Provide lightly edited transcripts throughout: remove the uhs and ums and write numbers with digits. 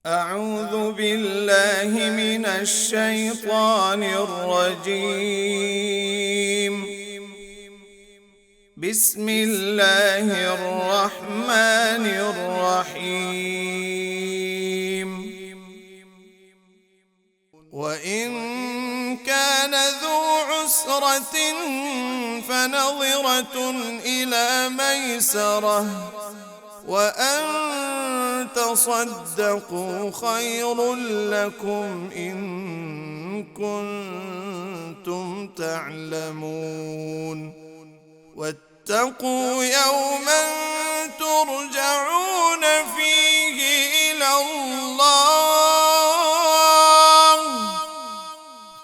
أعوذ بالله من الشيطان الرجيم. بسم الله الرحمن الرحيم. وإن كان ذو عسرة فنظرة إلى ميسرة وأن تصدقوا خير لكم إن كنتم تعلمون. واتقوا يوما ترجعون فيه إلى الله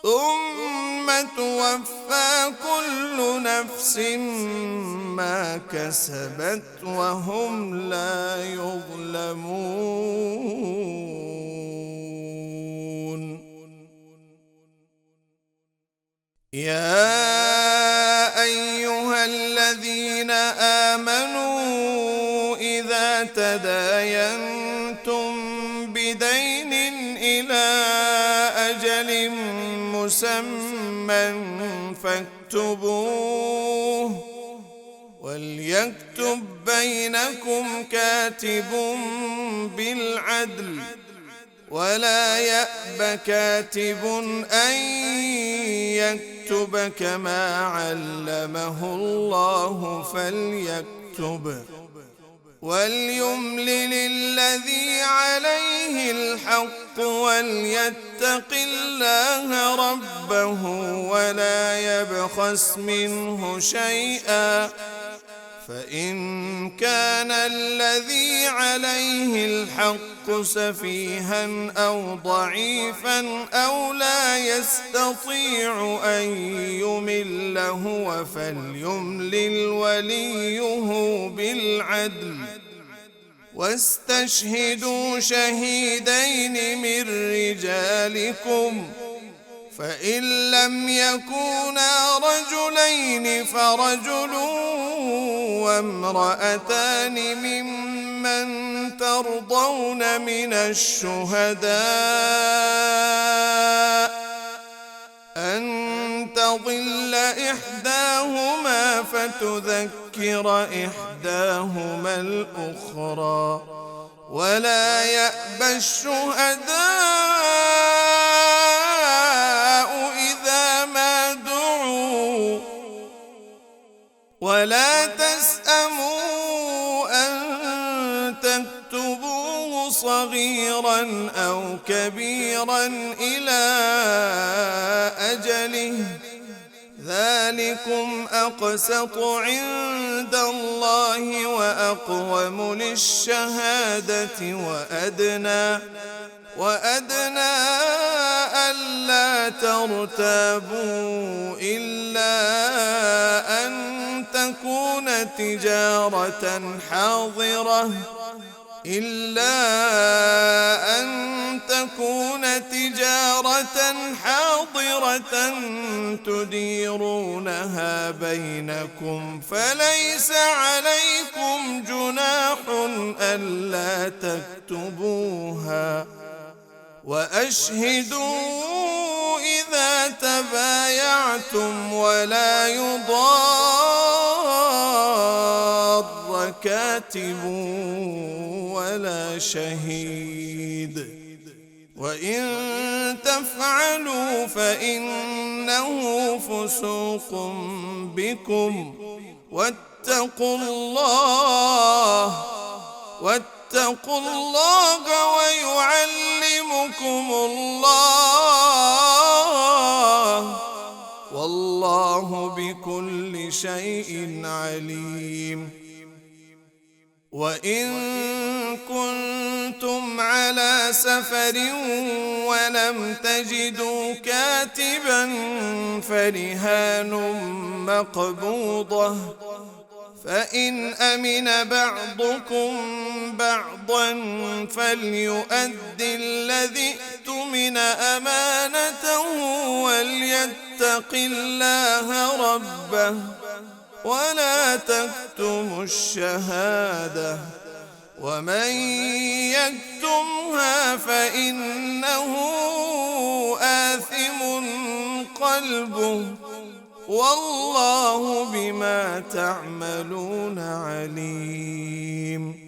ثم توفى كل نفس ما كسبت وهم لا يظلمون. يا أيها الذين آمنوا إذا تداينتم بدين إلى أجل مسمى فاكتبوه وليكتب بينكم كاتب بالعدل ولا يأب كاتب أن يكتب كما علمه الله فليكتب وليملل الذي عليه الحق وليتق الله ربه ولا يبخس منه شيئا فإن كان الذي عليه الحق سفيها أو ضعيفا أو لا يستطيع أن يمل هو فليملل وليه بالعدل واستشهدوا شهيدين من رجالكم فإن لم يكونا رجلين فرجل وامرأتان ممن ترضون من الشهداء أن تضل إحداهما فتذكر إحداهما الأخرى ولا يأبى الشهداء إذا ما دعوا ولا تسأموا أن تكتبوه صغيرا أو كبيرا إلى أجله ذلكم أقسط عند الله وأقوم للشهادة وأدنى ألا ترتابوا إلا أن تكون تجارة حاضرة تديرونها بينكم فليس عليكم جناح ألا تكتبوها وأشهدوا إذا تبايعتم ولا يضار كاتب ولا شهيد وإن تفعلوا فإنه فسوق بكم واتقوا الله ويعلمكم الله والله بكل شيء عليم. وإن كنتم على سفر ولم تجدوا كاتبا فرهان مقبوضة فإن أمن بعضكم بعضا فليؤدي الذي اؤتمن أمانته وليتق الله ربه ولا تكتموا الشهادة ومن يكتمها فإنه آثم قلبه والله بما تعملون عليم